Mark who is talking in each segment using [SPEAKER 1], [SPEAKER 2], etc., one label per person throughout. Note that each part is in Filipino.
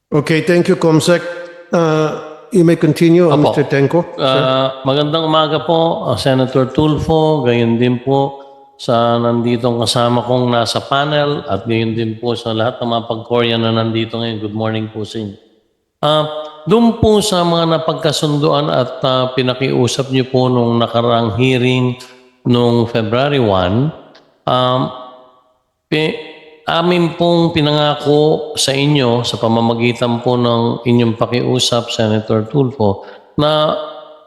[SPEAKER 1] Okay, thank you, Comsec. You may continue,
[SPEAKER 2] Opo.
[SPEAKER 1] Mr. Tenko.
[SPEAKER 2] Magandang umaga po, Senator Tulfo, gayon din po sa nanditong kasama kong nasa panel at gayon din po sa lahat ng mga pag-Korean na nandito ngayon. Good morning po sa inyo. Doon po sa mga napagkasunduan at pinakiusap niyo po nung nakaraang hearing nung February 1, amin pong pinangako sa inyo sa pamamagitan po ng inyong pakiusap, Senator Tulfo, na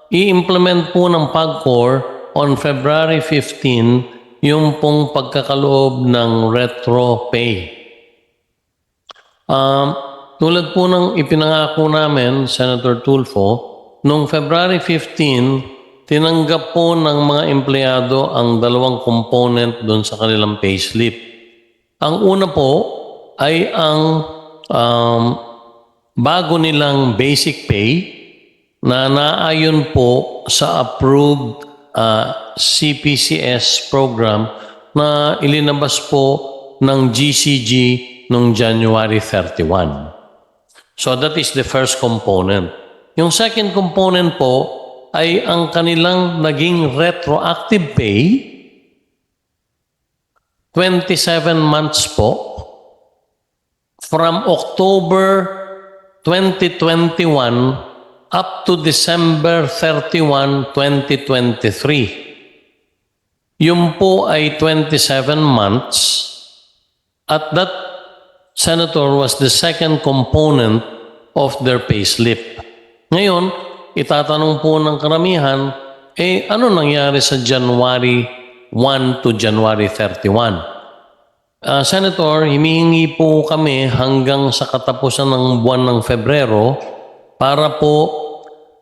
[SPEAKER 2] i-implement po ng PAGCOR on February 15 yung pong pagkakaloob ng retro pay. Tulad po ng ipinangako namin, Senator Tulfo, noong February 15, tinanggap po ng mga empleyado ang dalawang component doon sa kanilang payslip. Ang una po ay ang bago nilang basic pay na naayon po sa approved CPCS program na ilinabas po ng GCG noong January 31. So that is the first component. Yung second component po ay ang kanilang naging retroactive pay 27 months po from October 2021 up to December 31, 2023. Yung po ay 27 months at that, Senator, was the second component of their payslip. Ngayon, itatanong po ng karamihan, ano nangyari sa January 1 to January 31. Senator, himihingi po kami hanggang sa katapusan ng buwan ng Febrero para po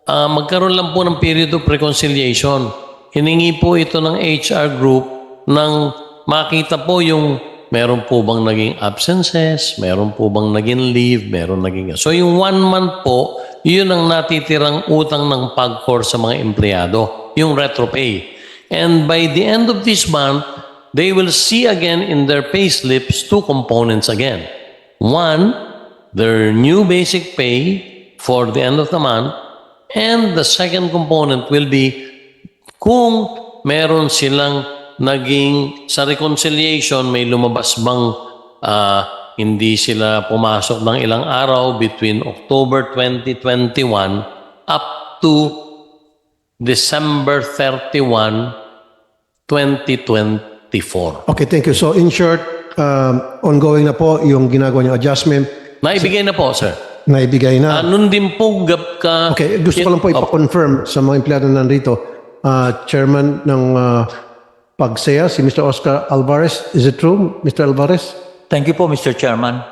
[SPEAKER 2] magkaroon lang po ng period of reconciliation. Hiningi po ito ng HR group nang makita po yung meron po bang naging absences, meron po bang naging leave, meron naging... So yung 1 month po, yun ang natitirang utang ng PAGCOR sa mga empleyado, yung retro pay. And by the end of this month, they will see again in their pay slips 2 components again. One, their new basic pay for the end of the month. And the second component will be kung meron silang naging sa reconciliation, may lumabas bang hindi sila pumasok ng ilang araw between October 2021 up to December 31, 2024.
[SPEAKER 1] Okay, thank you. So in short, ongoing na po yung ginagawa niyong adjustment.
[SPEAKER 2] Naibigay na po, sir.
[SPEAKER 1] Naibigay na.
[SPEAKER 2] Nun din po
[SPEAKER 1] Okay, gusto ko lang po ipa-confirm sa mga empleyado nandito. Chairman ng PAGSEA, si Mr. Oscar Alvarez. Is it true, Mr. Alvarez?
[SPEAKER 3] Thank you po, Mr. Chairman.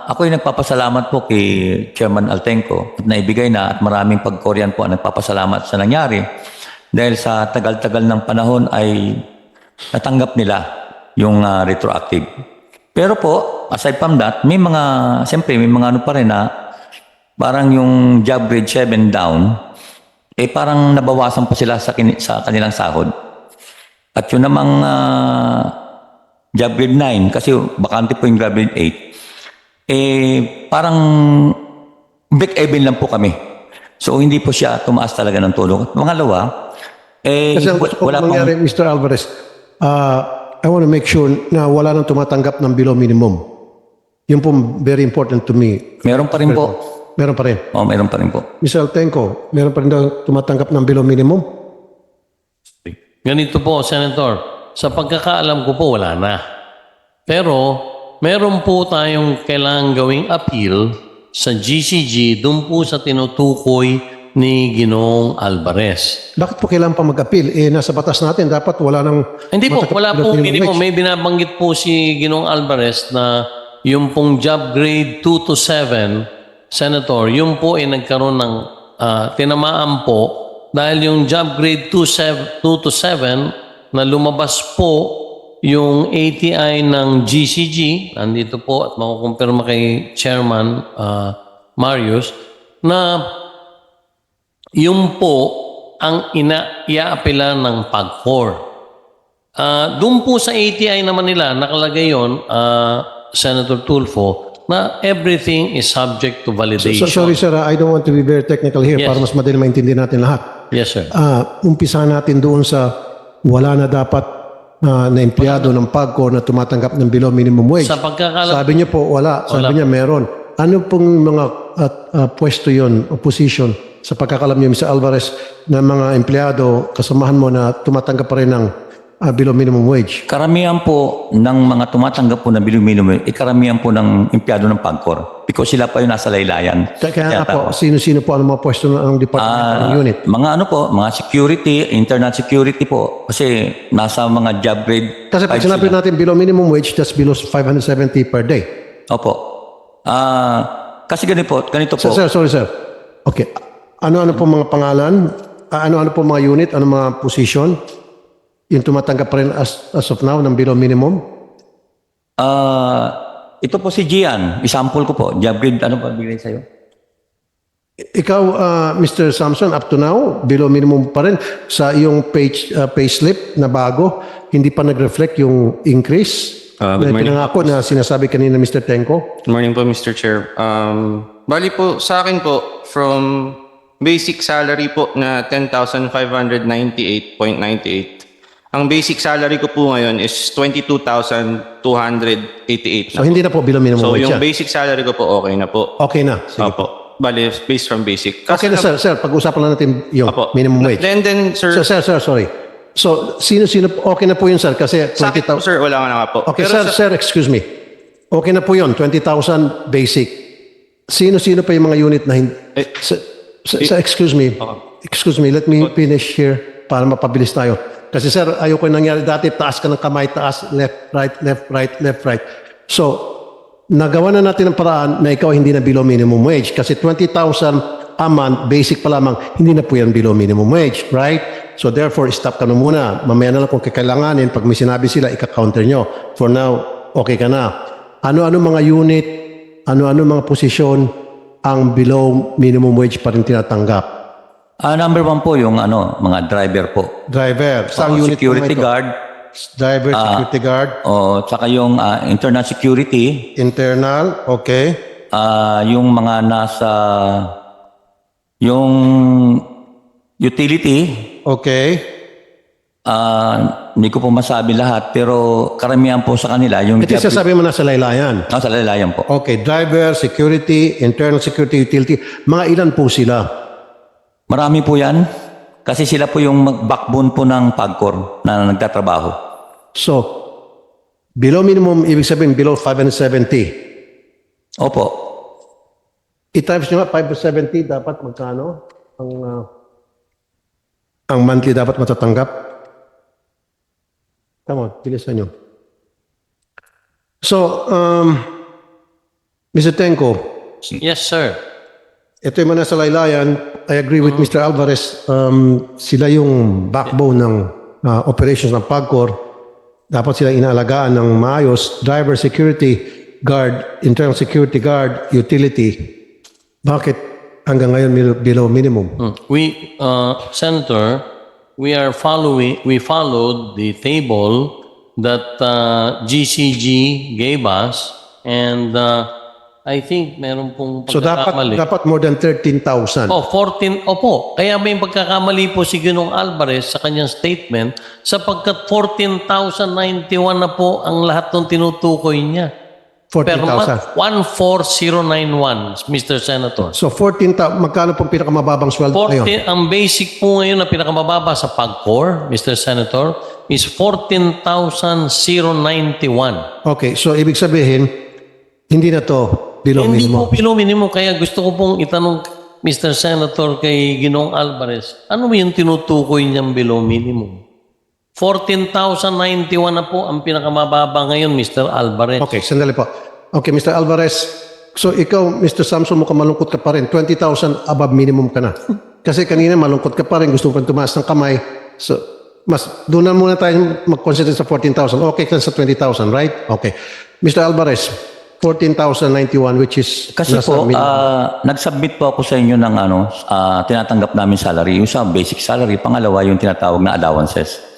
[SPEAKER 3] Ako ay nagpapasalamat po kay Chairman Altenco at naibigay na at maraming pag-Korean po ang nagpapasalamat sa nangyari dahil sa tagal-tagal ng panahon ay natanggap nila yung retroactive. Pero po, aside from that, may mga, siyempre may mga ano pa rin na parang yung job grade 7 down, parang nabawasan pa sila sa kanilang sahod. At yun namang job grade 9, kasi bakante po yung job grade 8, parang break-even lang po kami. So, hindi po siya tumaas talaga ng tulong. At pangalawa,
[SPEAKER 1] Kasi ang gusto ko mangyari, Mr. Alvarez, I want to make sure na wala nang tumatanggap ng below minimum. Yun po very important to me.
[SPEAKER 3] Meron pa rin po.
[SPEAKER 1] Meron pa rin.
[SPEAKER 3] Oo, meron pa rin po.
[SPEAKER 1] Mr. Altenco, meron pa rin daw tumatanggap ng below minimum?
[SPEAKER 2] Ganito po, Senator. Sa pagkakaalam ko po, wala na. Pero, meron po tayong kailangang gawing appeal sa GCG doon po sa tinutukoy ni Ginoong Alvarez.
[SPEAKER 1] Bakit po kailangan pa mag-appeal? Nasa batas natin, dapat wala nang...
[SPEAKER 2] Hindi po, wala po.
[SPEAKER 1] minimum
[SPEAKER 2] Hindi po.
[SPEAKER 1] wage.
[SPEAKER 2] May binabanggit po si Ginoong Alvarez na yung pong job grade 2 to 7, Senator, yung po ay nagkaroon ng tinamaan po dahil yung job grade 2 to 7 na lumabas po yung ATI ng GCG, nandito po at makukumpirma kay Chairman Marius, na yung po ang iaapila ng PAGCOR. Doon po sa ATI naman nila, nakalagay yon, Senator Tulfo, na everything is subject to validation.
[SPEAKER 1] Sorry sir, I don't want to be very technical here para mas madali maintindihan natin lahat.
[SPEAKER 2] Yes, sir.
[SPEAKER 1] Umpisahan natin doon sa wala na dapat na empleyado ng PAGCOR na tumatanggap ng below minimum wage.
[SPEAKER 2] Sa pagkakalam,
[SPEAKER 1] Sabi niyo po wala, sabi niya meron. Ano pong mga pwesto yon o position sa pagkakalam niyo, Mr. Alvarez, na mga empleyado, kasamahan mo na tumatanggap pa rin ng below minimum wage?
[SPEAKER 3] Karamihan po ng mga tumatanggap po ng below minimum, karamihan po ng empleyado ng PAGCOR because sila pa yung nasa laylayan.
[SPEAKER 1] Kaya nga po, sino-sino po ang mga pwesto ng department ng unit?
[SPEAKER 3] Mga ano po, mga security, internal security po kasi nasa mga job grade.
[SPEAKER 1] Kasi pag
[SPEAKER 3] 5
[SPEAKER 1] sinabi
[SPEAKER 3] sila.
[SPEAKER 1] natin below minimum wage, that's below 570 per day.
[SPEAKER 3] Opo. Kasi ganito po.
[SPEAKER 1] Sir, sorry sir. Okay. Ano-ano po mga pangalan? Ano-ano po mga unit? Ano mga position? Yung tumatanggap pa rin as of now ng below minimum?
[SPEAKER 3] Ito po si Gian. Isample ko po. Job grade, ano pa bigay sa'yo?
[SPEAKER 1] Ikaw, Mr. Samson, up to now, below minimum pa rin sa iyong pay slip na bago, hindi pa nag-reflect yung increase
[SPEAKER 4] Good
[SPEAKER 1] na
[SPEAKER 4] morning.
[SPEAKER 1] pinangako na sinasabi kanina Mr. Tenko.
[SPEAKER 4] Good morning po, Mr. Chair. Bali po, sa akin po, from basic salary po na 10,598.98, ang basic salary ko po ngayon is 22,288
[SPEAKER 1] So, hindi na po below minimum
[SPEAKER 4] So,
[SPEAKER 1] wage
[SPEAKER 4] yung
[SPEAKER 1] yan.
[SPEAKER 4] basic salary ko po, okay na po.
[SPEAKER 1] Okay na. Sige.
[SPEAKER 4] Opo. Bali, based from basic.
[SPEAKER 1] Okay na, sir. Pag-usapan na natin yung
[SPEAKER 4] Opo.
[SPEAKER 1] minimum wage.
[SPEAKER 4] Then, sir,
[SPEAKER 1] Sir, sorry. So, sino-sino, okay na po yun, sir, kasi
[SPEAKER 4] sa akin po,
[SPEAKER 1] 20,000.
[SPEAKER 4] sir, wala nga na nga po.
[SPEAKER 1] Okay,
[SPEAKER 4] Pero
[SPEAKER 1] sir, excuse me. Okay na po yun, 20,000 basic. Sino-sino pa yung mga unit na hindi... excuse me. Excuse me, let me finish here para mapabilis tayo. Kasi sir, ayoko yung nangyari dati, taas ka ng kamay, taas, left, right, left, right, left, right. So, nagawa na natin ang paraan na ikaw hindi na below minimum wage. Kasi 20,000 a month, basic pa lamang, hindi na po yan below minimum wage, right? So therefore, stop ka na muna. Mamaya na lang kung kakailanganin, pag may sinabi sila, ika-counter nyo. For now, okay ka na. Ano-ano mga unit, ano-ano mga posisyon ang below minimum wage pa rin tinatanggap?
[SPEAKER 3] Number 1 po yung mga driver po.
[SPEAKER 1] Driver. Saan unit po
[SPEAKER 3] Security
[SPEAKER 1] ito?
[SPEAKER 3] guard.
[SPEAKER 1] Driver, security guard,
[SPEAKER 3] Tsaka yung internal security.
[SPEAKER 1] internal, okay.
[SPEAKER 3] Yung mga nasa... Yung utility.
[SPEAKER 1] Okay.
[SPEAKER 3] Hindi ko po masabi lahat, pero karamihan po sa kanila, yung
[SPEAKER 1] Ito sasabi mo na sa laylayan.
[SPEAKER 3] sa lalayan po.
[SPEAKER 1] Okay, driver, security, internal security, utility. Mga ilan po sila?
[SPEAKER 3] Marami po yan. Kasi sila po yung backbone po ng PAGCOR na nagtatrabaho.
[SPEAKER 1] So, below minimum, ibig sabihin, below 570.
[SPEAKER 3] Opo.
[SPEAKER 1] I-times nyo nga, 570, dapat magkano? Ang monthly dapat matatanggap? Come on, bilisan nyo. So, Mr. Tenko,
[SPEAKER 2] yes, sir.
[SPEAKER 1] ito yung mga nasa laylayan. I agree with Mr. Alvarez. Sila yung backbone ng operations ng PAGCOR. Dapat sila inaalagaan ng maayos. Driver, security guard, internal security guard, utility. Bakit hanggang ngayon below minimum?
[SPEAKER 2] We, Senator, we followed the table that GCG gave us, and I think meron pong
[SPEAKER 1] So
[SPEAKER 2] pagkakamali.
[SPEAKER 1] dapat more than 13,000.
[SPEAKER 2] 14, opo. Kaya may pagkakamali po si Ginong Alvarez sa kanyang statement sapagkat 14,091 na po ang lahat ng tinutukoy niya. Per
[SPEAKER 1] 14,000.
[SPEAKER 2] month, 14091, Mr. Senator.
[SPEAKER 1] So 14,000, magkano pong pinakamababang sweldo ngayon?
[SPEAKER 2] Ang basic po ngayon na pinakamababa sa PAGCOR, Mr. Senator, is 14,091.
[SPEAKER 1] Okay, so ibig sabihin, hindi na to below
[SPEAKER 2] Hindi po
[SPEAKER 1] minimum.
[SPEAKER 2] below minimum, kaya gusto ko pong itanong, Mr. Senator, kay Ginong Alvarez, ano yung tinutukoy niyang below minimum? 14,091 na po ang pinakamababa ngayon, Mr. Alvarez.
[SPEAKER 1] Okay, sandali po. Okay, Mr. Alvarez, so ikaw, Mr. Samson, mukhang malungkot ka pa rin. 20,000 above minimum ka na. Kasi kanina malungkot ka pa rin, gusto mo pa tumaas ng kamay. So, doon na muna tayo mag-consider sa 14,000. Okay ka sa 20,000, right? Okay. Mr. Alvarez, 14,091, which is
[SPEAKER 3] Kasi
[SPEAKER 1] nasa
[SPEAKER 3] po,
[SPEAKER 1] minimum.
[SPEAKER 3] nag-submit po ako sa inyo ng tinatanggap namin salary. Yung sa basic salary, pangalawa yung tinatawag na allowances.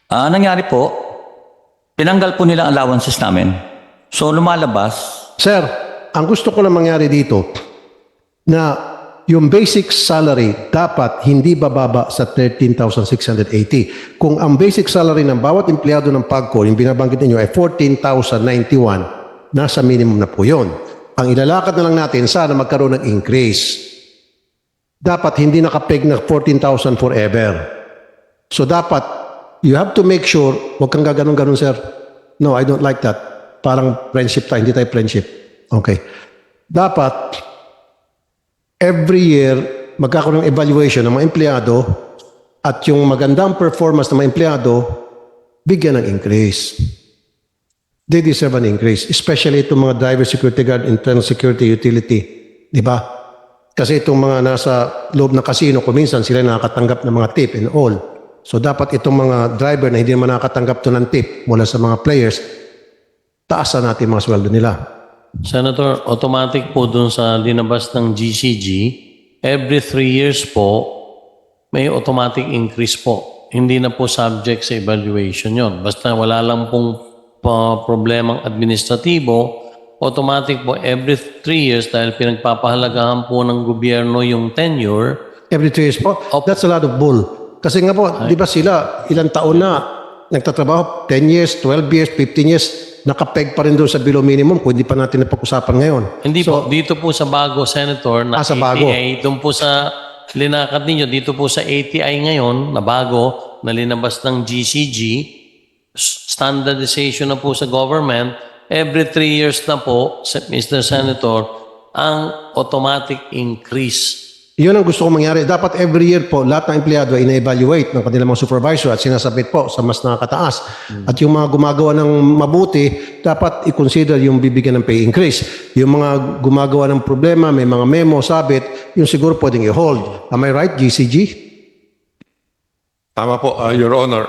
[SPEAKER 3] Nangyari po, tinanggal po nila ang allowances namin. So lumalabas,
[SPEAKER 1] Sir, ang gusto ko lang mangyari dito, na yung basic salary dapat hindi bababa sa 13,680. Kung ang basic salary ng bawat empleyado ng PAGCOR, yung binabanggit ninyo ay 14,091, nasa minimum na po yun. Ang ilalakad na lang natin, sana magkaroon ng increase. Dapat hindi nakapeg na 14,000 forever. So dapat, you have to make sure, huwag kang gaganon-ganon, sir. No, I don't like that. Parang friendship tayo, hindi tayo friendship. Okay. Dapat, every year, magkakaroon ng evaluation ng mga empleyado at yung magandang performance ng mga empleyado, bigyan ng increase. They deserve an increase. Especially itong mga driver security guard, internal security, utility. Di ba? Kasi itong mga nasa loob ng casino, kuminsan sila nakakatanggap ng mga tip and all. So dapat itong mga driver na hindi naman nakakatanggap to ng tip mula sa mga players, taasan natin mga sweldo nila.
[SPEAKER 2] Senator, automatic po dun sa linabas ng GCG, every 3 years po, may automatic increase po. Hindi na po subject sa evaluation yon. Basta wala lang pong problemang administratibo, automatic po every 3 years dahil pinagpapahalagahan po ng gobyerno yung tenure.
[SPEAKER 1] Every 2 years po. That's a lot of bull. Kasi nga po, di ba sila, ilang taon na nagtatrabaho, 10 years, 12 years, 15 years, nakapeg pa rin doon sa below minimum kung hindi pa natin napag-usapan ngayon.
[SPEAKER 2] Hindi po, dito po sa bago, Senator, na
[SPEAKER 1] sa
[SPEAKER 2] ATI,
[SPEAKER 1] bago.
[SPEAKER 2] doon po sa linakad ninyo, dito po sa ATI ngayon, na bago, na linabas ng GCG, standardization na po sa government, every 3 years na po, Mr. Senator, ang automatic increase.
[SPEAKER 1] Yun ang gusto ko mangyari. Dapat every year po, lahat ng empleyado ay ina-evaluate ng kanilang mga supervisor at sinasabit po sa mas nakakataas. At yung mga gumagawa ng mabuti, dapat i-consider yung bibigyan ng pay increase. Yung mga gumagawa ng problema, may mga memo, sabit, yung siguro pwedeng i-hold. Am I right, GCG?
[SPEAKER 5] Tama po, Your Honor.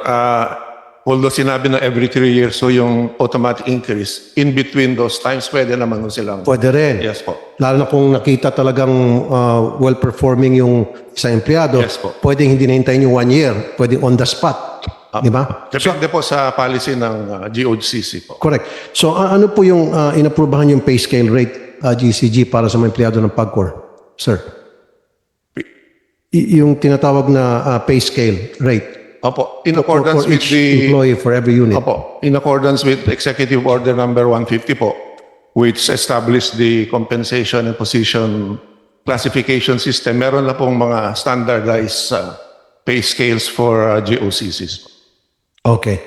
[SPEAKER 5] Although sinabi na every 3 years, so yung automatic increase, in between those times, pwede naman silang...
[SPEAKER 1] Pwede rin.
[SPEAKER 5] Yes po.
[SPEAKER 1] Lalo na kung nakita talagang well-performing yung isang empleyado,
[SPEAKER 5] Yes po.
[SPEAKER 1] pwedeng hindi nahintayin yung 1 year, pwedeng on the spot. Di ba?
[SPEAKER 5] Depende po sa policy ng GOCC po.
[SPEAKER 1] Correct. So ano po yung inaprubahan yung pay scale rate, GCG, para sa mga empleyado ng PAGCOR? Sir? Yung tinatawag na pay scale rate.
[SPEAKER 5] Opo, in
[SPEAKER 1] For
[SPEAKER 5] accordance with
[SPEAKER 1] each
[SPEAKER 5] the...
[SPEAKER 1] employee for every unit.
[SPEAKER 5] Opo, in accordance with Executive Order number 150 po, which established the compensation and position classification system, meron na pong mga standardized pay scales for GOCCs.
[SPEAKER 1] Okay.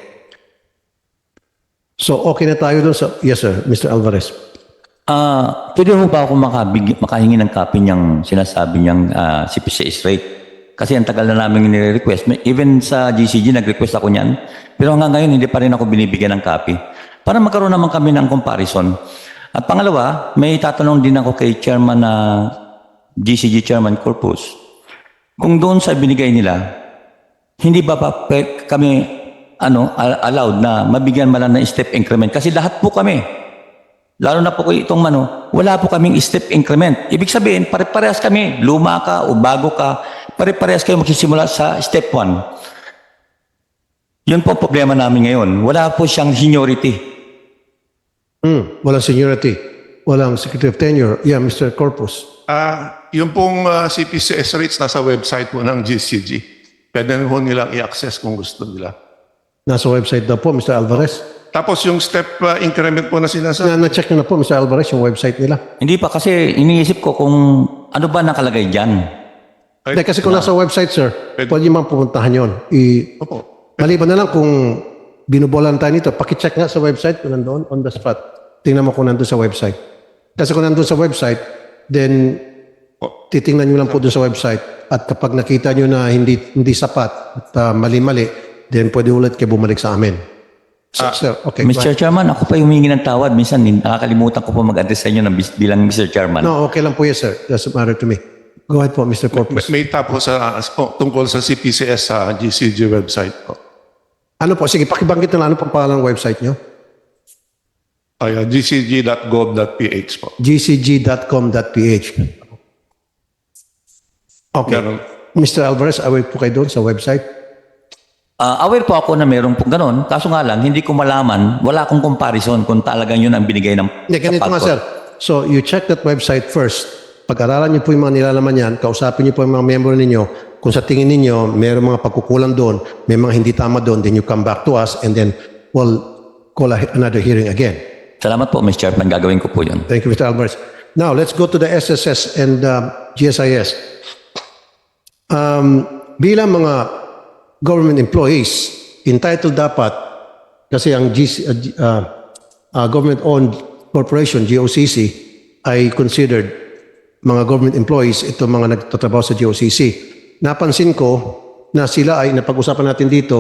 [SPEAKER 1] So okay na tayo dun sa... Yes sir, Mr. Alvarez.
[SPEAKER 3] Pwede mo ba ako makahingi ng copy niyang sinasabi niyang CPCS rate? Kasi ang tagal na namin nire-request. Even sa GCG, nag-request ako niyan. Pero hanggang ngayon, hindi pa rin ako binibigyan ng copy. Para magkaroon naman kami ng comparison. At pangalawa, may tatanong din ako kay Chairman na GCG Chairman Corpus. Kung doon sa binigay nila, hindi ba kami allowed na mabigyan man ng step increment? Kasi lahat po kami, lalo na po itong wala po kaming step increment. Ibig sabihin, pare-parehas kami, luma ka o bago ka, pare-parehas kayo magsisimula sa step 1. Yun po ang problema namin ngayon. Wala po siyang seniority.
[SPEAKER 1] Walang seniority. Walang secretary of tenure. Yeah, Mr. Corpus.
[SPEAKER 5] Yung pong CPCS rates nasa website po ng GCG. Pwede po nilang i-access kung gusto nila.
[SPEAKER 1] Nasa website daw po, Mr. Alvarez.
[SPEAKER 5] Tapos yung step increment po na sinasabi.
[SPEAKER 1] Na-check nyo na po, Mr. Alvarez, yung website nila.
[SPEAKER 3] Hindi pa kasi iniisip ko kung ano ba nakalagay dyan.
[SPEAKER 1] Hindi, kasi kung nasa website, sir, pwede nyo pupuntahan yun.
[SPEAKER 5] Opo.
[SPEAKER 1] Maliban na lang kung binubolan tayo nito, pakicheck nga sa website kung nandoon, on the spot. Tingnan mo kung nandoon sa website. Kasi kung nandoon sa website, then titingnan nyo lang po doon sa website. At kapag nakita nyo na hindi sapat at mali-mali, then pwede ulit kayo bumalik sa amin. So, sir, okay.
[SPEAKER 3] Mr. Chairman, ako pa humingi ng tawad. Minsan, nakakalimutan ko po mag-address sa inyo bilang Mr. Chairman.
[SPEAKER 1] No, okay lang po yes, sir. Doesn't matter to me. Go ahead po, Mr. Corpus.
[SPEAKER 5] May tapo tungkol sa CPCS sa GCG website po.
[SPEAKER 1] Ano po? Sige, pakibanggit na lang. Ano pang pangalan ng website nyo?
[SPEAKER 5] gcg.gov.ph po.
[SPEAKER 1] gcg.com.ph. Okay.
[SPEAKER 5] Ganun.
[SPEAKER 1] Mr. Alvarez, aware po kayo doon sa website?
[SPEAKER 3] Aware po ako na meron po ganun. Kaso nga lang, hindi ko malaman, wala akong comparison kung talagang yun ang binigay ng
[SPEAKER 1] Hindi, ganito nga,
[SPEAKER 3] PAGCOR.
[SPEAKER 1] sir. So you check that website first. Pag-aralan niyo po yung mga nilalaman yan, kausapin niyo po yung mga member ninyo. Kung sa tingin ninyo, mayroong mga pagkukulang doon, may mga hindi tama doon, then you come back to us and then we'll call another hearing again.
[SPEAKER 3] Salamat po, Mr. Chairman. Gagawin ko po yun.
[SPEAKER 1] Thank you, Mr. Alvarez. Now, let's go to the SSS and GSIS. Bilang mga government employees, entitled dapat, kasi ang government-owned corporation, GOCC, ay considered mga government employees, ito mga nagtatrabaho sa GOCC. Napansin ko na sila ay, napag-usapan natin dito,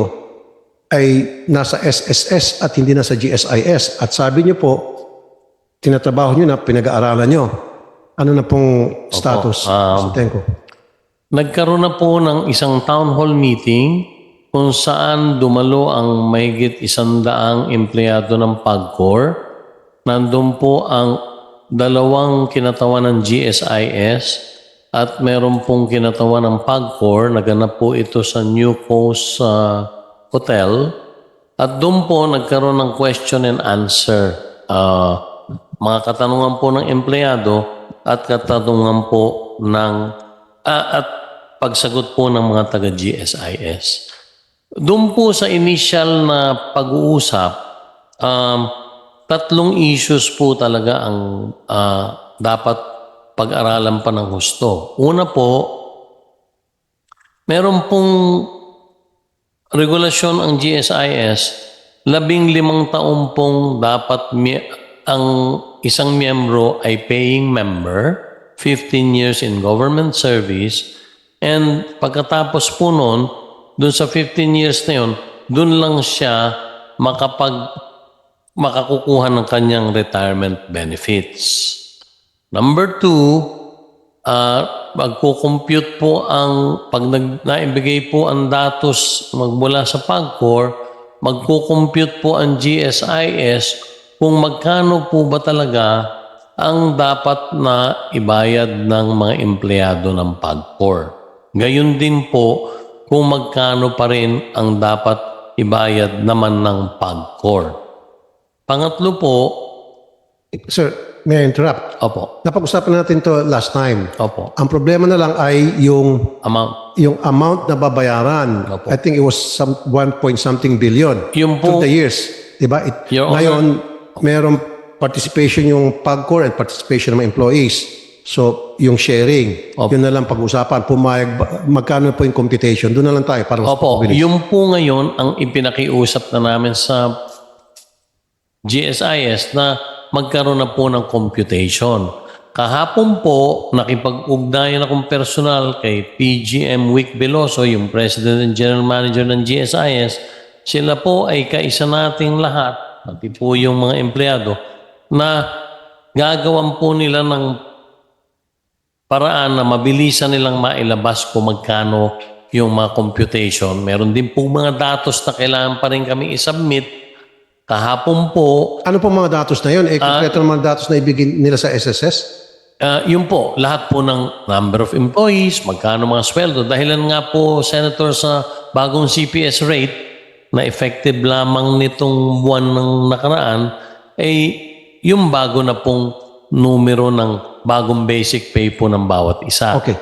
[SPEAKER 1] ay nasa SSS at hindi na sa GSIS. At sabi niyo po, tinatrabaho niyo na, pinag-aaralan niyo. Ano na pong status? Mr. Tenko?
[SPEAKER 2] Nagkaroon na po ng isang town hall meeting kung saan dumalo ang mahigit 100 empleyado ng PAGCOR. Nandun po ang 2 kinatawan ng GSIS at meron pong kinatawan ng PAGCOR. Naganap po ito sa New Coast Hotel. At doon po nagkaroon ng question and answer. Mga katanungan po ng empleyado at katanungan po ng at pagsagot po ng mga taga-GSIS. Doon po sa initial na pag-uusap, 3 issues po talaga ang dapat pag-aralan pa ng husto. Una po, meron pong regulasyon ang GSIS, 15 taon pong dapat ang isang miyembro ay paying member, 15 years in government service, and pagkatapos po nun, dun sa 15 years na yun, dun lang siya makakukuha ng kanyang retirement benefits. Number 2, magkukompute po pag naibigay po ang datos magmula sa PAGCOR, magkukompute po ang GSIS kung magkano po ba talaga ang dapat na ibayad ng mga empleyado ng PAGCOR. Gayon din po kung magkano pa rin ang dapat ibayad naman ng PAGCOR. Pangatlo po,
[SPEAKER 1] Sir, may I interrupt?
[SPEAKER 2] opo,
[SPEAKER 1] Napag-usapan natin to last time.
[SPEAKER 2] opo,
[SPEAKER 1] Ang problema na lang ay yung
[SPEAKER 2] amount.
[SPEAKER 1] na babayaran.
[SPEAKER 2] Opo.
[SPEAKER 1] I think it was 1 billion
[SPEAKER 2] Yung
[SPEAKER 1] through
[SPEAKER 2] po,
[SPEAKER 1] the years. Diba?
[SPEAKER 2] Your Honor.
[SPEAKER 1] Ngayon, merong participation yung PAGCOR and participation ng mga employees. So, yung sharing,
[SPEAKER 2] Opo.
[SPEAKER 1] yun na lang pag-usapan. Magkano po yung computation? Doon na lang tayo para mas
[SPEAKER 2] opo,
[SPEAKER 1] mabilis.
[SPEAKER 2] yung po ngayon ang ipinakiusap na namin sa GSIS na magkaroon na po ng computation. Kahapon po, nakipag-ugnayan akong personal kay PGM Wick Veloso, yung President and General Manager ng GSIS. Sila po ay kaisa nating lahat, pati po yung mga empleyado, na gagawan po nila ng paraan na mabilisan nilang mailabas kung magkano yung mga computation. Meron din po mga datos na kailangan pa rin kami isubmit. Kahapon po,
[SPEAKER 1] Ano po mga datos na yun? Konkreto ng mga datos na ibigay nila sa SSS?
[SPEAKER 2] yun po, lahat po ng number of employees, magkano mga sweldo. Dahilan nga po, Senator, sa bagong CPS rate na effective lamang nitong buwan ng nakaraan, ay yung bago na pong numero ng bagong basic pay po ng bawat isa.
[SPEAKER 1] Okay.